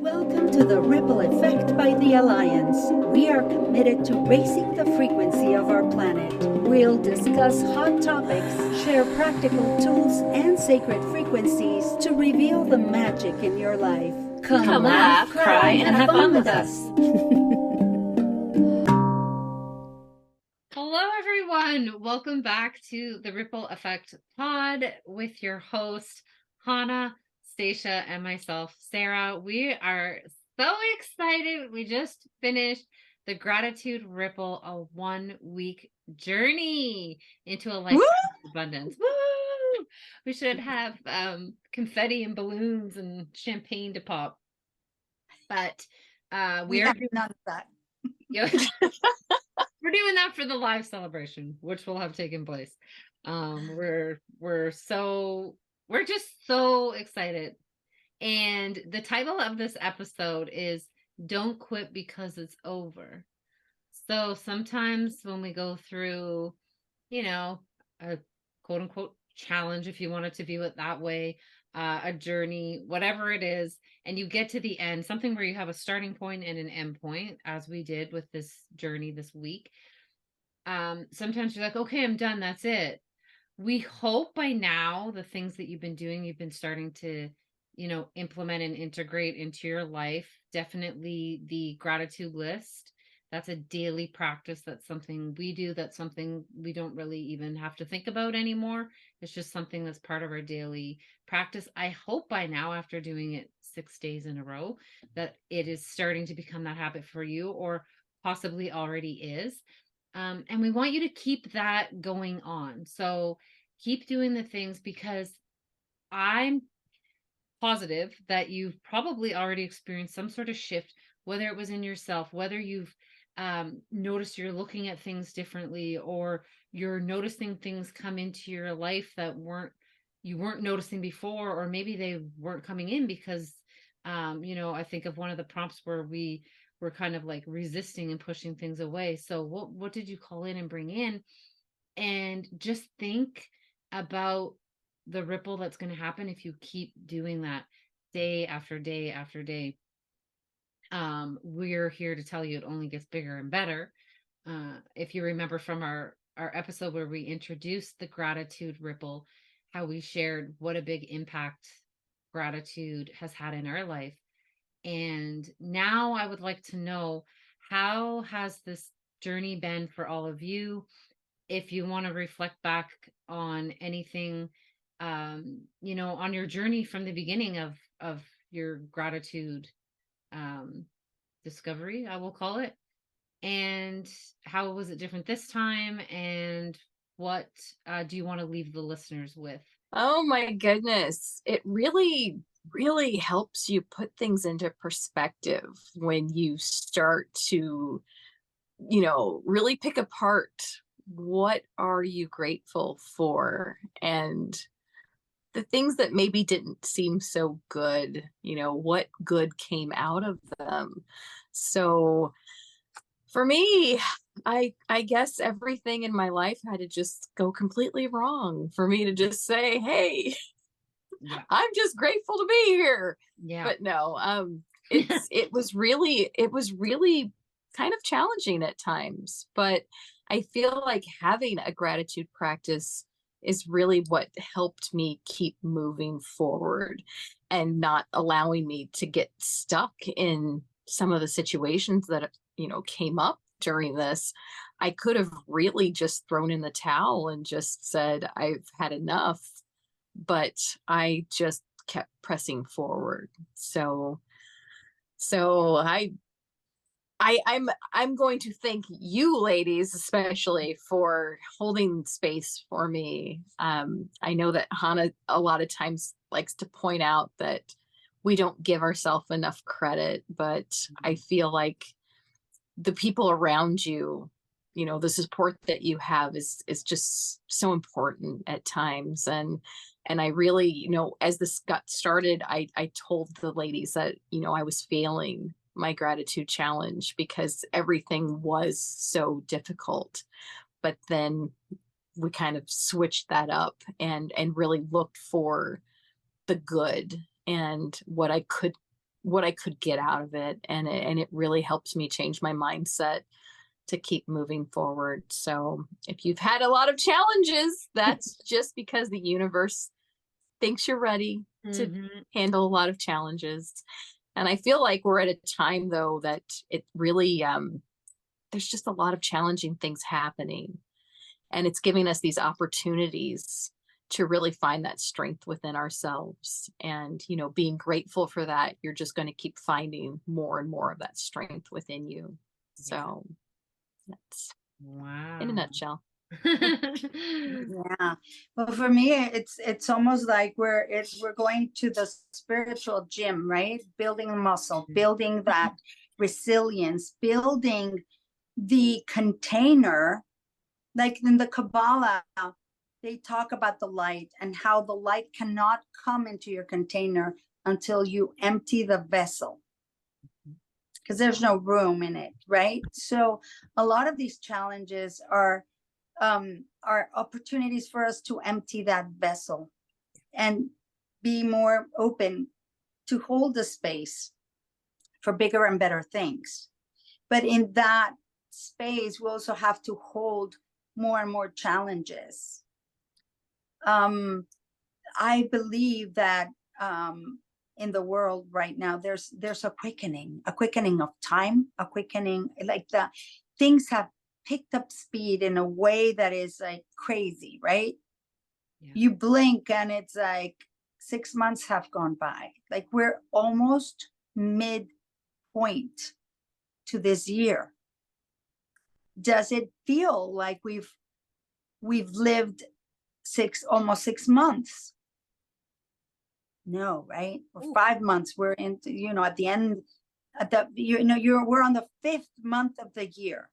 Welcome to the Ripple Effect by the Alliance. We are committed to raising the frequency of our planet. We'll discuss hot topics, share practical tools and sacred frequencies to reveal the magic in your life. Come laugh, cry, and have fun with us. Hello, everyone. Welcome back to the Ripple Effect Pod with your host, Jana, Stacia, and myself, Sarah. We are so excited. We just finished the Gratitude Ripple, a 1-week journey into a lifetime of abundance. Woo! We should have confetti and balloons and champagne to pop. But we have none of that. We're doing that for the live celebration, which will have taken place. We're just so excited. And the title of this episode is Don't Quit Because It's Over. So sometimes when we go through, a quote unquote challenge, if you wanted to view it that way, a journey, whatever it is, and you get to the end, something where you have a starting point and an end point, as we did with this journey this week. Sometimes you're like, okay, I'm done. That's it. We hope by now the things that you've been doing, you've been starting to, implement and integrate into your life. Definitely the gratitude list. That's a daily practice. That's something we do. That's something we don't really even have to think about anymore. It's just something that's part of our daily practice. I hope by now, after doing it 6 days in a row, that it is starting to become that habit for you, or possibly already is. And we want you to keep that going on. So keep doing the things, because I'm positive that you've probably already experienced some sort of shift, whether it was in yourself, whether you've noticed you're looking at things differently, or you're noticing things come into your life that you weren't noticing before, or maybe they weren't coming in because I think of one of the prompts where we were kind of like resisting and pushing things away. So what did you call in and bring in? And just think about the ripple that's going to happen if you keep doing that day after day after day. We're here to tell you it only gets bigger and better. If you remember from our episode where we introduced the gratitude ripple, how we shared what a big impact gratitude has had in our life. And now I would like to know, how has this journey been for all of you? If you want to reflect back on anything, on your journey from the beginning of your gratitude discovery, I will call it. And how was it different this time? And what do you want to leave the listeners with? Oh my goodness. It really, really helps you put things into perspective when you start to, really pick apart, what are you grateful for? And the things that maybe didn't seem so good, what good came out of them. So for me, I guess everything in my life had to just go completely wrong for me to just say, hey, Yeah. I'm just grateful to be here. Yeah. But no, it was really kind of challenging at times, but I feel like having a gratitude practice is really what helped me keep moving forward and not allowing me to get stuck in some of the situations that, came up during this. I could have really just thrown in the towel and just said, I've had enough, but I just kept pressing forward. So I'm going to thank you ladies, especially, for holding space for me. I know that Hannah a lot of times likes to point out that we don't give ourselves enough credit, but I feel like the people around you, the support that you have is just so important at times. And I really, as this got started, I told the ladies that, I was failing my gratitude challenge because everything was so difficult. But then we kind of switched that up and really looked for the good and what I could what I could get out of it. And it really helps me change my mindset to keep moving forward. So if you've had a lot of challenges, that's just because the universe thinks you're ready to handle a lot of challenges. And I feel like we're at a time, though, that it really, there's just a lot of challenging things happening. And it's giving us these opportunities to really find that strength within ourselves. And, you know, being grateful for that, you're just going to keep finding more and more of that strength within you. So that's in a nutshell. Yeah. Well, for me, it's almost like we're going to the spiritual gym, right? Building muscle, building that resilience, building the container. Like in the Kabbalah, they talk about the light and how the light cannot come into your container until you empty the vessel, because there's no room in it, right? So a lot of these challenges are opportunities for us to empty that vessel and be more open to hold the space for bigger and better things. But in that space, we also have to hold more and more challenges. I believe that in the world right now, there's a quickening of time, a quickening, like the things have picked up speed in a way that is like crazy, right? Yeah. You blink and it's like 6 months have gone by. Like we're almost midpoint to this year. Does it feel like we've lived almost 6 months? No, right? Or 5 months. We're into, you know, at the end, at the, you know, we're on the 5th month of the year.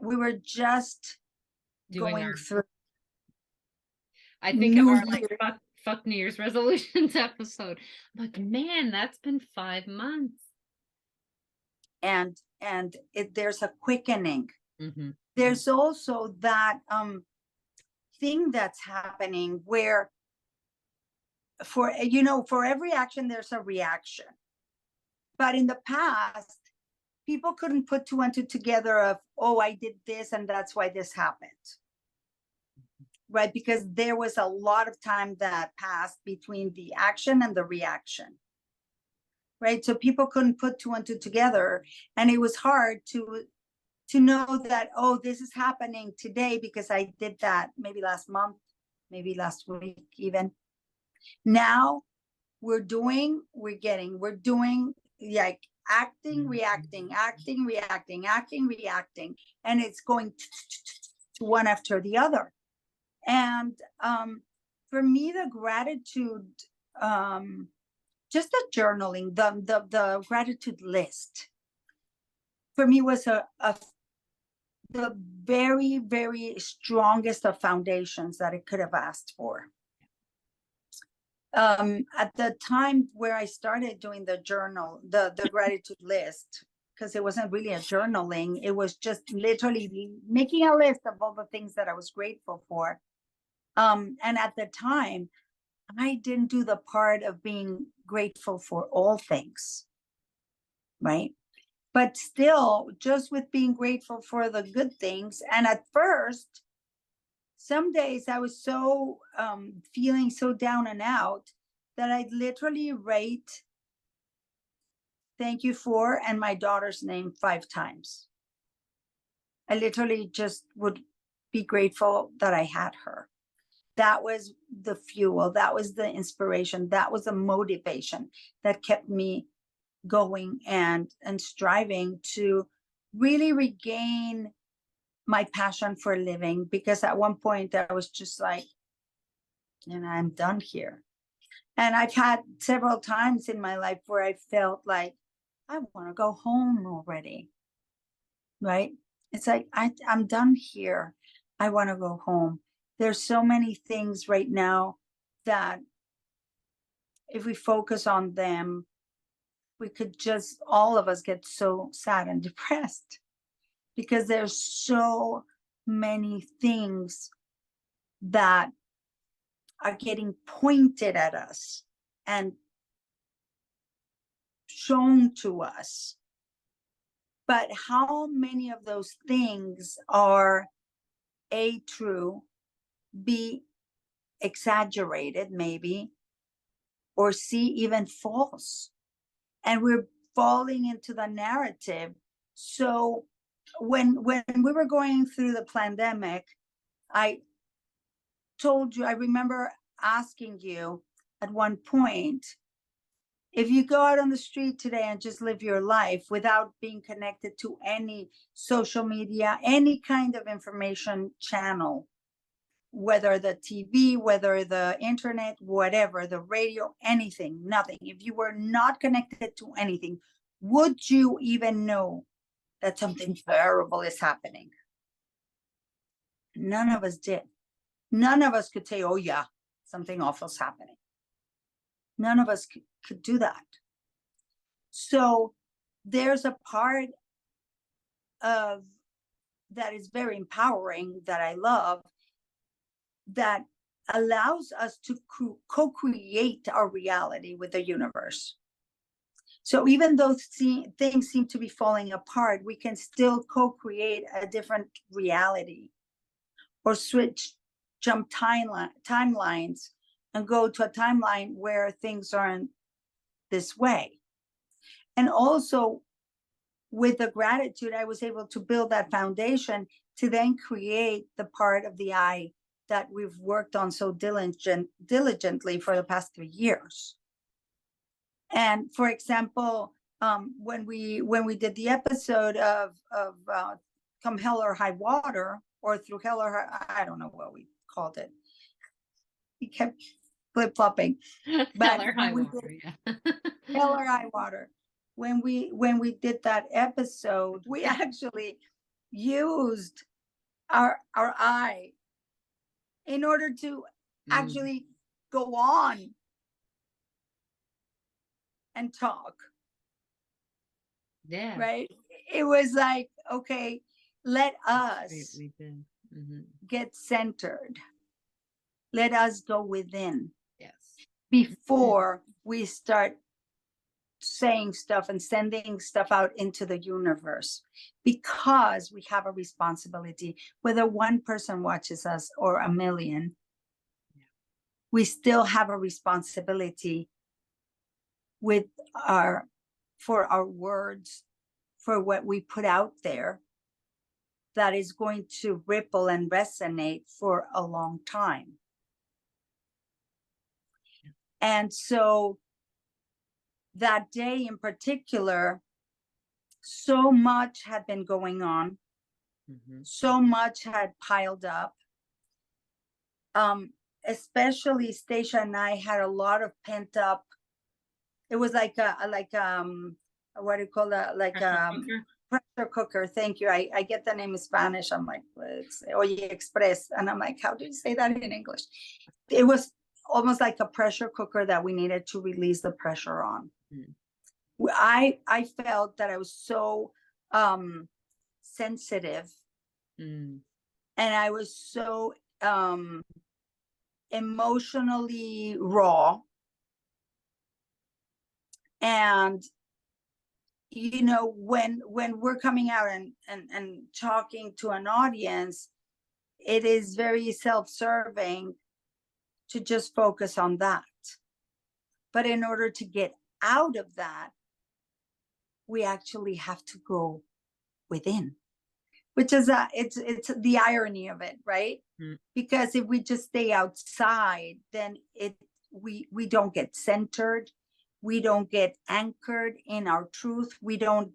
We were just going through. I think of our like fuck New Year's resolutions episode. I'm like, man, that's been 5 months. And there's a quickening. There's also that thing that's happening where for every action there's a reaction. But in the past, people couldn't put 2 and 2 together of, oh, I did this and that's why this happened. Right? Because there was a lot of time that passed between the action and the reaction. Right? So people couldn't put 2 and 2 together. And it was hard to know that, oh, this is happening today because I did that maybe last month, maybe last week even. Now we're doing like acting, reacting, acting, reacting, acting, reacting, and it's going one after the other. And for me, the gratitude, just the journaling, the gratitude list, for me was the very, very strongest of foundations that I could have asked for. At the time where I started doing the journal, the gratitude list, because it wasn't really a journaling, it was just literally making a list of all the things that I was grateful for. And at the time, I didn't do the part of being grateful for all things, right? But still, just with being grateful for the good things. And at first, some days I was so feeling so down and out that I'd literally write thank you for and my daughter's name 5 times. I literally just would be grateful that I had her. That was the fuel. That was the inspiration. That was the motivation that kept me going and striving to really regain my passion for living, because at one point I was just like, I'm done here. And I've had several times in my life where I felt like I want to go home already, right? It's like, I'm done here. I want to go home. There's so many things right now that if we focus on them, we could just, all of us get so sad and depressed, because there's so many things that are getting pointed at us. And shown to us. But how many of those things are A, true, B, exaggerated maybe, or C, even false? And we're falling into the narrative. So when we were going through the pandemic, I told you, I remember asking you at one point, if you go out on the street today and just live your life without being connected to any social media, any kind of information channel, whether the TV, whether the internet, whatever, the radio, anything, nothing. If you were not connected to anything, would you even know that something terrible is happening? None of us did. None of us could say, oh yeah, something awful is happening. None of us could do that. So there's a part of that is very empowering that I love, that allows us to co-create our reality with the universe. So even though things seem to be falling apart, we can still co-create a different reality, or jump timelines and go to a timeline where things aren't this way. And also with the gratitude, I was able to build that foundation to then create the part of the I that we've worked on so diligently for the past 3 years. And for example, when we did the episode of Come Hell or High Water, or Through Hell or High, I don't know what we called it. We kept flip-flopping. Hell or High Water, yeah. Hell or High Water. When we did that episode, we actually used our I in order to actually go on and talk. Yeah. Right? It was like, okay, let us get centered. Let us go within. Yes. Before we start saying stuff and sending stuff out into the universe, because we have a responsibility, whether one person watches us or a million, we still have a responsibility for our words, for what we put out there, that is going to ripple and resonate for a long time. And so that day in particular, so much had been going on. So much had piled up. Especially Stacia and I had a lot of pent up. It was like what do you call that? Like pressure cooker. Thank you. I get the name in Spanish. I'm like, it's Oye Express. And I'm like, how do you say that in English? It was almost like a pressure cooker that we needed to release the pressure on. I felt that I was so sensitive, and I was so emotionally raw. And you know, when we're coming out and talking to an audience, it is very self-serving to just focus on that. But in order to get out of that, we actually have to go within, which is it's the irony of it, right? Because if we just stay outside, then we don't get centered, we don't get anchored in our truth, we don't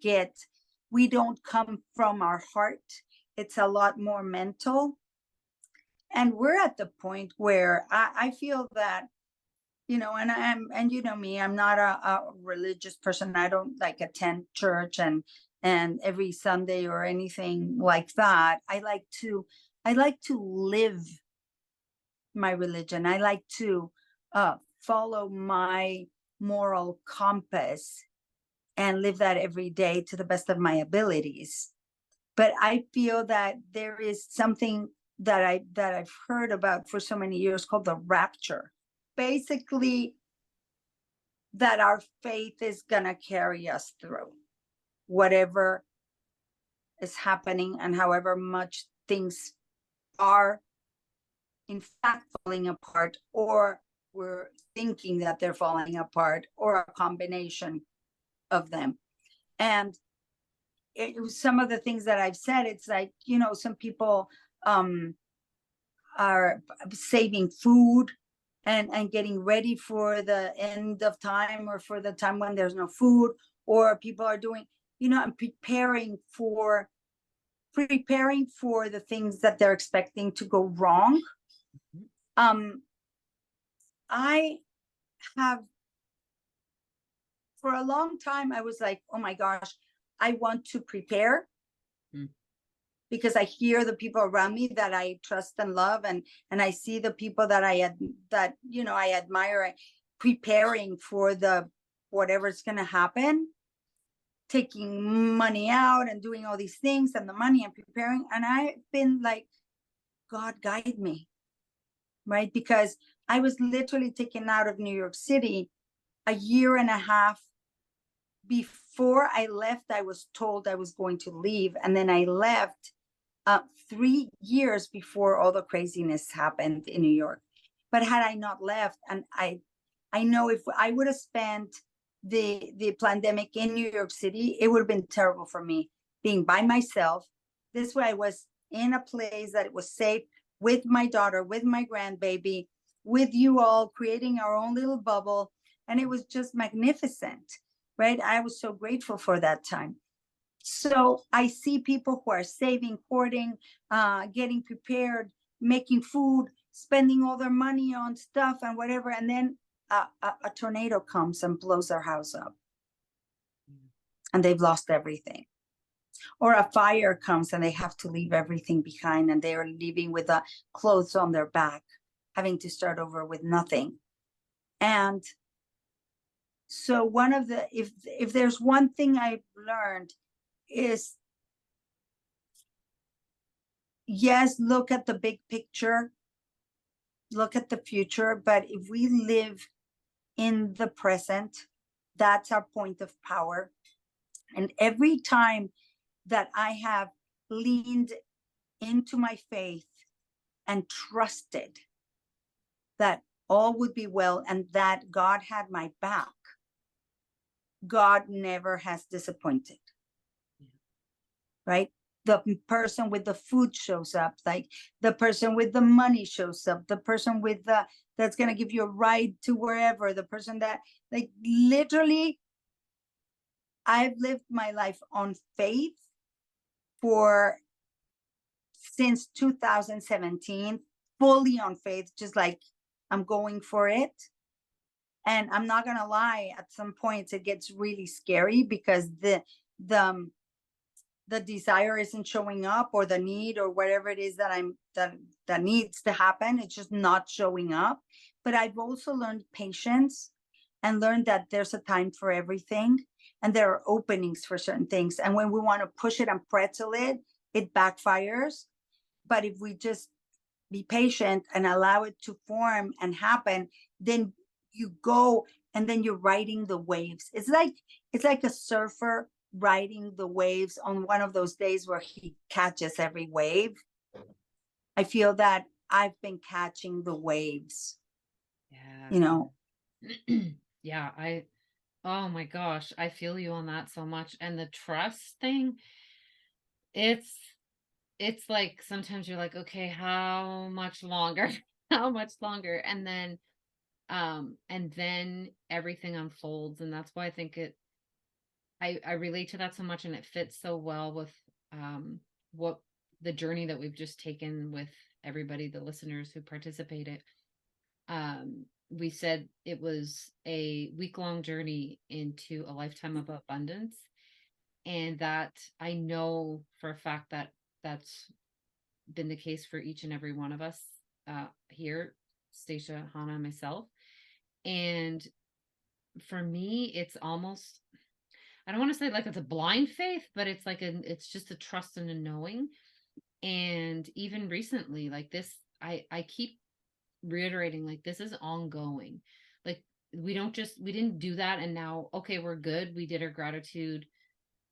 come from our heart. It's a lot more mental. And we're at the point where I feel that, you know, and you know me, I'm not a religious person. I don't like attend church and every Sunday or anything like that. I like to live my religion. I like to follow my moral compass and live that every day to the best of my abilities. But I feel that there is something that I've heard about for so many years called the rapture. Basically, that our faith is going to carry us through whatever is happening, and however much things are in fact falling apart, or we're thinking that they're falling apart, or a combination of them. And it was some of the things that I've said. It's like, some people are saving food and getting ready for the end of time, or for the time when there's no food, or people are doing, and preparing for the things that they're expecting to go wrong. I have, for a long time, I was like, oh my gosh, I want to prepare, because I hear the people around me that I trust and love, and I see the people that I admire, preparing for the whatever's going to happen, taking money out and doing all these things, and the money and preparing. And I've been like, God, guide me, right? Because I was literally taken out of New York City a year and a half before I left. I was told I was going to leave, and then I left 3 years before all the craziness happened in New York. But had I not left, and I know if I would have spent the pandemic in New York City, it would have been terrible for me, being by myself. This way I was in a place that it was safe, with my daughter, with my grandbaby, with you all, creating our own little bubble. And it was just magnificent, right? I was so grateful for that time. So I see people who are saving, hoarding, getting prepared, making food, spending all their money on stuff and whatever. And then a tornado comes and blows their house up. And they've lost everything. Or a fire comes and they have to leave everything behind, and they are leaving with the clothes on their back, having to start over with nothing. And so if there's one thing I've learned is, yes, look at the big picture, look at the future, but if we live in the present, that's our point of power. And every time that I have leaned into my faith and trusted that all would be well and that God had my back, God never has disappointed. Right? The person with the food shows up, like the person with the money shows up, the person with that's going to give you a ride to wherever, the person that, like, literally, I've lived my life on faith since 2017, fully on faith, just like I'm going for it. And I'm not going to lie, at some points it gets really scary, because the desire isn't showing up, or the need, or whatever it is that needs to happen, it's just not showing up. But I've also learned patience, and learned that there's a time for everything, and there are openings for certain things. And when we want to push it and pretzel it, it backfires. But if we just be patient and allow it to form and happen, then you go, and then you're riding the waves. It's like a surfer riding the waves on one of those days where he catches every wave. I feel that I've been catching the waves. Yeah. Yeah, oh my gosh, I feel you on that so much. And the trust thing, it's like sometimes you're like, okay, how much longer? How much longer? And then everything unfolds. And that's why I think I relate to that so much, and it fits so well with what the journey that we've just taken with everybody, the listeners who participated. We said it was a week-long journey into a lifetime of abundance, and that I know for a fact that that's been the case for each and every one of us here, Stacia, Jana, and myself. And for me, it's almost, I don't want to say like it's a blind faith, but it's like it's just a trust and a knowing. And even recently, like this, I keep reiterating, like, this is ongoing. Like, we didn't do that and now, okay, we're good. We did our gratitude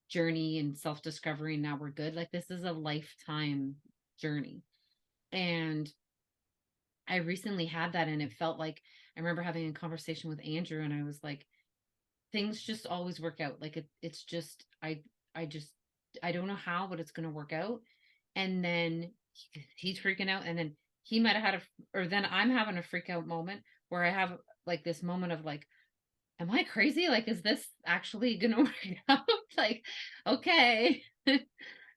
journey and self-discovery and now we're good. Like, this is a lifetime journey. And I recently had that, and it felt like, I remember having a conversation with Andrew, and I was like, things just always work out. Like, it's just, I don't know how, but it's going to work out. And then he's freaking out, and then he might have had or then I'm having a freak out moment where I have like this moment of like, am I crazy? Like, is this actually going to work out? Like, okay.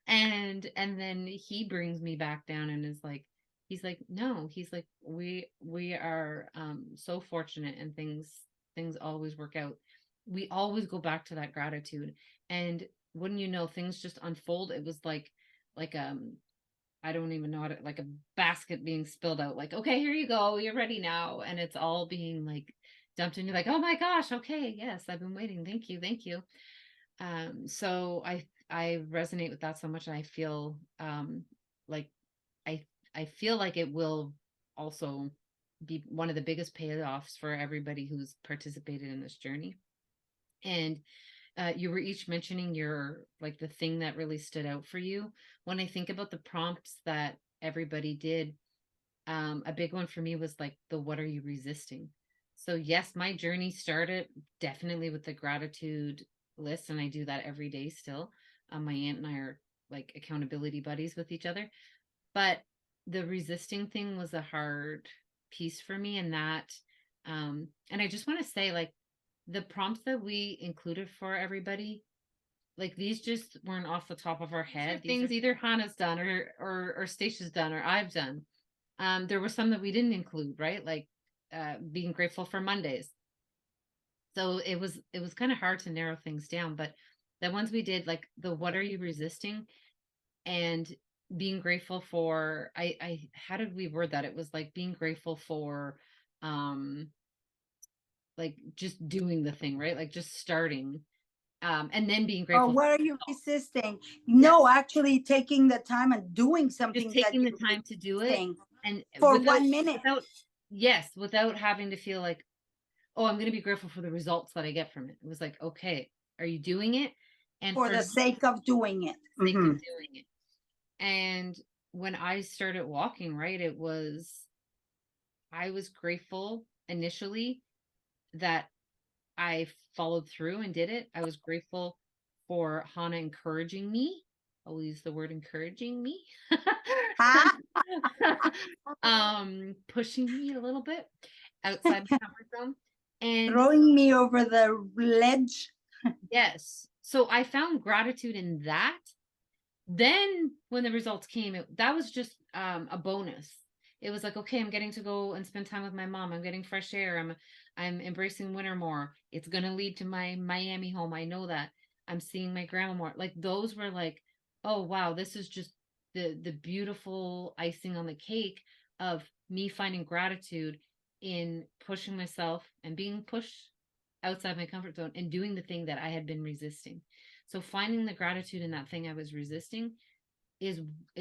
And then he brings me back down and is like, he's like, no, he's like, we are so fortunate, and things always work out. We always go back to that gratitude, and wouldn't you know, things just unfold. It was like I don't even know how to, like a basket being spilled out, like, okay, here you go, you're ready now, and it's all being like dumped into, like, oh my gosh, okay, yes, I've been waiting, thank you. So I resonate with that so much, and I feel like I feel like it will also be one of the biggest payoffs for everybody who's participated in this journey. And you were each mentioning your, like, the thing that really stood out for you. When I think about the prompts that everybody did, a big one for me was like the, what are you resisting? So yes, my journey started definitely with the gratitude list, and I do that every day still. My aunt and I are like accountability buddies with each other, but the resisting thing was a hard piece for me. And that, and I just want to say, like, the prompts that we included for everybody, like, these just weren't off the top of our head. These things either Hannah's done or Stacia's done or I've done. There were some that we didn't include, right? Like being grateful for Mondays. So it was kind of hard to narrow things down, but the ones we did, like the, what are you resisting, and being grateful for, I how did we word that? It was like being grateful for like just doing the thing, right? Like just starting, and then being Oh, grateful what for are you resisting? No, actually taking the time and doing just something that taking the you're time to do it, resisting and for 1 minute. without having to feel like, oh, I'm going to be grateful for the results that I get from it. It was like, okay, are you doing it? And For the sake of doing it. sake of Mhm. doing it. And when I started walking, right, I was grateful initially that I followed through and did it. I was grateful for Hannah encouraging me. I'll use the word encouraging me. Ah, Pushing me a little bit outside my comfort zone. And throwing me over the ledge. yes, so I found gratitude in that. Then when the results came, that was just a bonus. It was like, okay, I'm getting to go and spend time with my mom. I'm getting fresh air. I'm embracing winter more. It's going to lead to my Miami home. I know that. I'm seeing my grandma more. Like, those were like, oh wow, this is just the beautiful icing on the cake of me finding gratitude in pushing myself and being pushed outside my comfort zone and doing the thing that I had been resisting. So finding the gratitude in that thing I was resisting is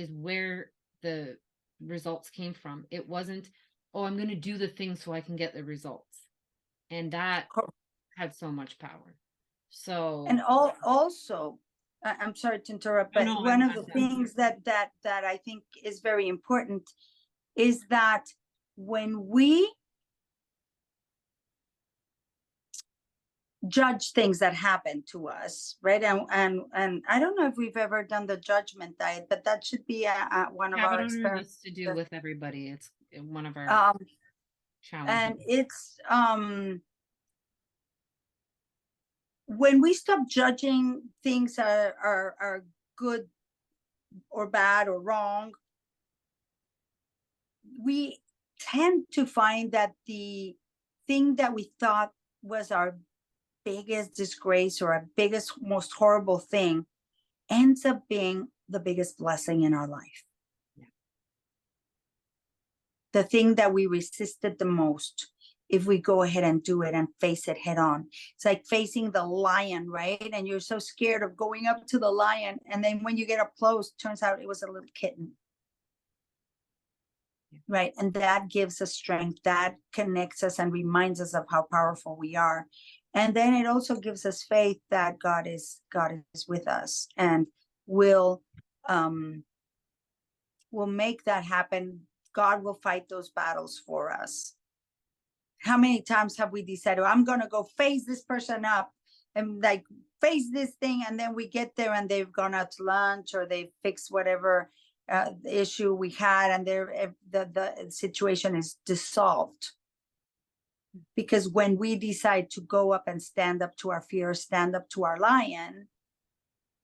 where the results came from. It wasn't, oh, I'm going to do the thing so I can get the results. And that had so much power. So, And also, I'm sorry to interrupt, but one of the things that I think is very important is that when we judge things that happen to us, right? And I don't know if we've ever done the judgment diet, but that should be one of our experiments to do with everybody. It's one of our challenges. And it's when we stop judging things are good or bad or wrong, we tend to find that the thing that we thought was our biggest disgrace or our biggest, most horrible thing ends up being the biggest blessing in our life. Yeah. The thing that we resisted the most, if we go ahead and do it and face it head on. It's like facing the lion, right? And you're so scared of going up to the lion. And then when you get up close, turns out it was a little kitten. right? And that gives us strength, that connects us and reminds us of how powerful we are. And then it also gives us faith that God is with us and will make that happen. God will fight those battles for us. How many times have we decided, I'm going to go face this person up and like face this thing, and then we get there and they've gone out to lunch or they've fixed whatever issue we had, and the situation is dissolved. Because when we decide to go up and stand up to our fear, stand up to our lion,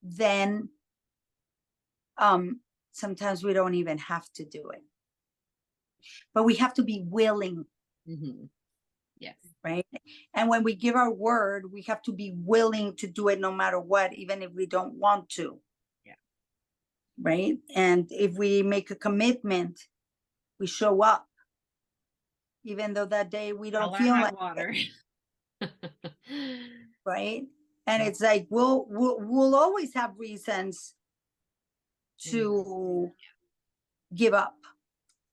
then sometimes we don't even have to do it, but we have to be willing. Yes. Right. And when we give our word, we have to be willing to do it no matter what, even if we don't want to. Yeah. Right. And if we make a commitment, we show up, even though that day we don't feel like water. Right. And it's like we'll always have reasons to give up.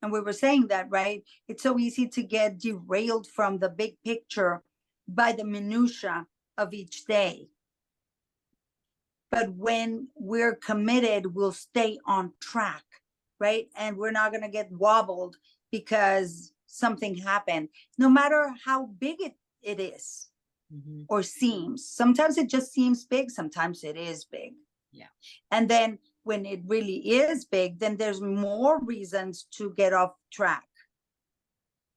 And we were saying that, right? It's so easy to get derailed from the big picture by the minutia of each day. But when we're committed, we'll stay on track, right? And we're not going to get wobbled because something happened, no matter how big it is or seems. Sometimes it just seems big. Sometimes it is big. Yeah. And then when it really is big, then there's more reasons to get off track.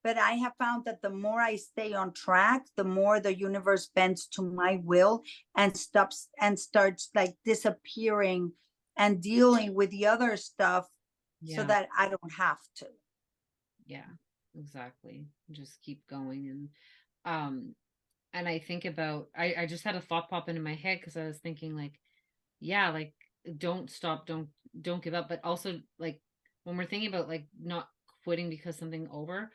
But I have found that the more I stay on track, the more the universe bends to my will and stops and starts like disappearing and dealing with the other stuff so that I don't have to. Yeah, exactly. Just keep going. And I think about, I just had a thought pop into my head because I was thinking like, like, don't stop, don't give up. But also like when we're thinking about like not quitting because something over,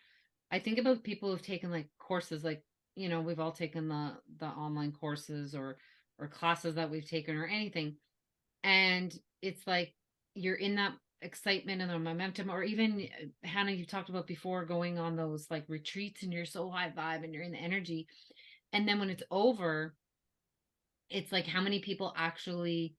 I think about people who've taken like courses, like, we've all taken the online courses or classes that we've taken or anything. And it's like, you're in that excitement and the momentum, or even Hannah, you talked about before going on those like retreats and you're so high vibe and you're in the energy. And then when it's over, it's like, how many people actually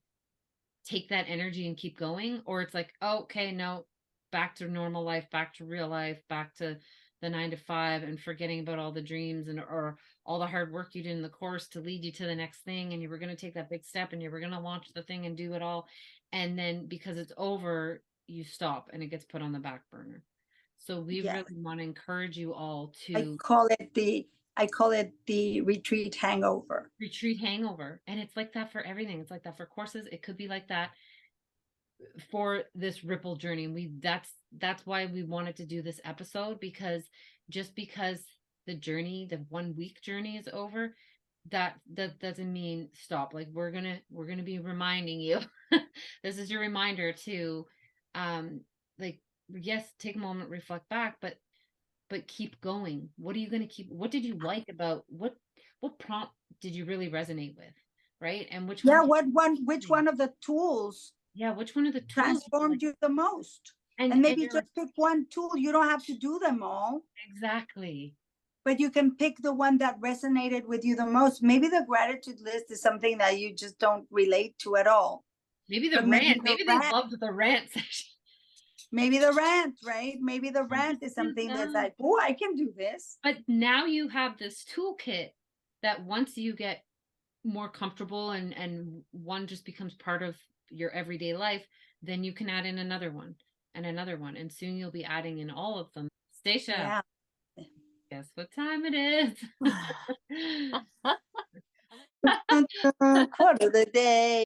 take that energy and keep going? Or it's like, oh, okay, no, back to normal life, back to real life, back to the 9 to 5, and forgetting about all the dreams and or all the hard work you did in the course to lead you to the next thing, and you were going to take that big step and you were going to launch the thing and do it all, and then because it's over, you stop and it gets put on the back burner. So we really want to encourage you all to I call it the retreat hangover. Retreat hangover. And it's like that for everything. It's like that for courses. It could be like that for this ripple journey. And that's why we wanted to do this episode, because just because the journey, the 1 week journey is over, that doesn't mean stop. Like we're gonna be reminding you. This is your reminder to like, yes, take a moment, reflect back, but keep going. What are you going to keep? What did you like about what prompt did you really resonate with? Right. And which which one of the tools which one of the tools transformed you the most? And maybe just pick one tool. You don't have to do them all. Exactly. But you can pick the one that resonated with you the most. Maybe the gratitude list is something that you just don't relate to at all. Maybe the rant. Maybe they loved the rant session. Maybe the rant, right? Maybe the rant is something that's like, oh, I can do this. But now you have this toolkit that once you get more comfortable and one just becomes part of your everyday life, then you can add in another one and another one. And soon you'll be adding in all of them. Stacia, guess what time it is? Quote of the day.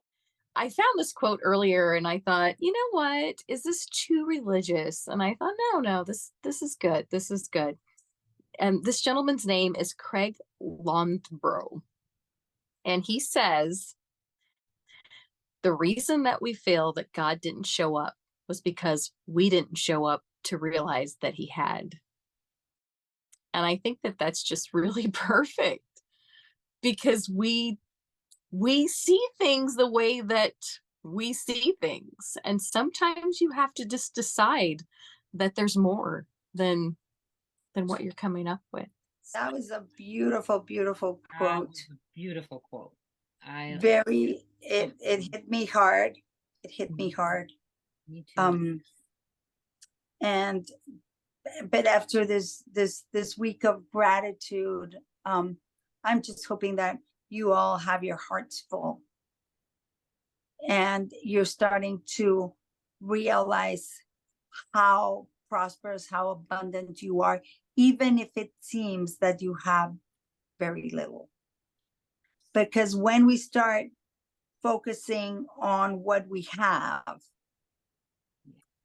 I found this quote earlier and I thought, you know what? Is this too religious? And I thought, no, this is good. This is good. And this gentleman's name is Craig Londbrough. And he says, the reason that we feel that God didn't show up was because we didn't show up to realize that he had. And I think that that's just really perfect, because we see things the way that we see things. And sometimes you have to just decide that there's more than what you're coming up with. That was a beautiful, beautiful That quote. was a beautiful quote. It hit me hard. It hit me hard. Me too. And but after this week of gratitude, I'm just hoping that you all have your hearts full and you're starting to realize how prosperous, how abundant you are, even if it seems that you have very little. Because when we start focusing on what we have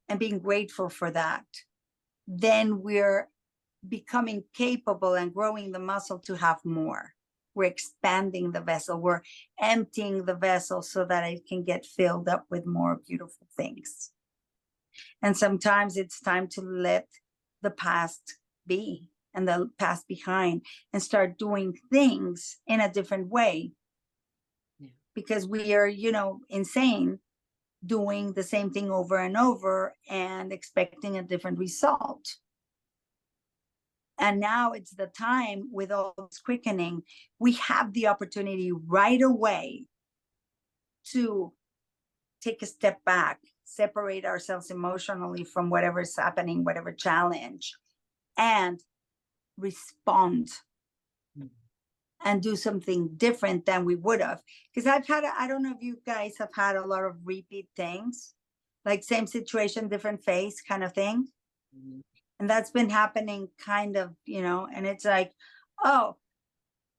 and being grateful for that, then we're becoming capable and growing the muscle to have more. We're expanding the vessel. We're emptying the vessel so that it can get filled up with more beautiful things. And sometimes it's time to let the past be and the past behind and start doing things in a different way. Yeah. Because we are, insane doing the same thing over and over and expecting a different result. And now it's the time with all this quickening, we have the opportunity right away to take a step back, separate ourselves emotionally from whatever's happening, whatever challenge, and respond and do something different than we would have. Because I don't know if you guys have had a lot of repeat things, like same situation, different face kind of thing. Mhm. And that's been happening kind of, and it's like, oh,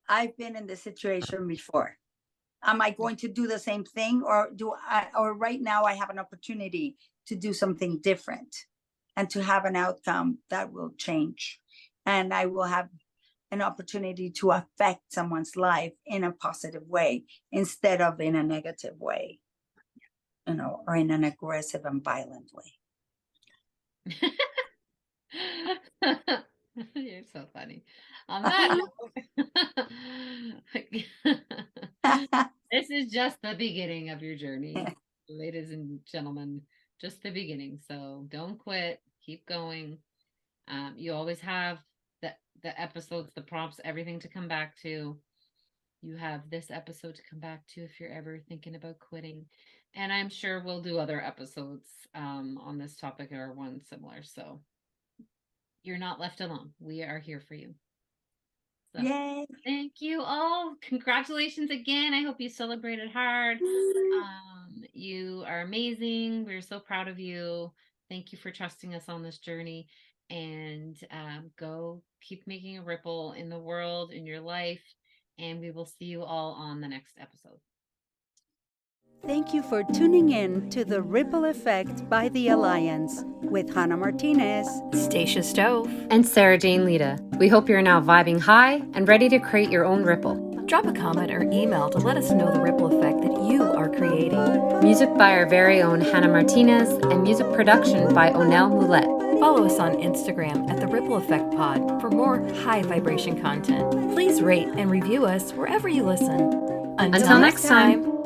I've been in this situation before. Am I going to do the same thing, or right now I have an opportunity to do something different and to have an outcome that will change, and I will have an opportunity to affect someone's life in a positive way instead of in a negative way, or in an aggressive and violent way. You're so funny. On that note, this is just the beginning of your journey, ladies and gentlemen, just the beginning. So don't quit, keep going. You always have the episodes, the prompts, everything to come back to. You have this episode to come back to if you're ever thinking about quitting. And I'm sure we'll do other episodes on this topic or one similar. So you're not left alone. We are here for you. So, Yay. thank you all. Congratulations again. I hope you celebrated hard. You are amazing. We're so proud of you. Thank you for trusting us on this journey. And go keep making a ripple in the world, in your life. And we will see you all on the next episode. Thank you for tuning in to The Ripple Effect by the Alliance with Jana Martinez, Stacia Stove, and Sarah Jane Lita. We hope you're now vibing high and ready to create your own ripple. Drop a comment or email to let us know the ripple effect that you are creating. Music by our very own Hannah Martinez and music production by Onel Moulet. Follow us on Instagram at The Ripple Effect Pod for more high vibration content. Please rate and review us wherever you listen. Until next time.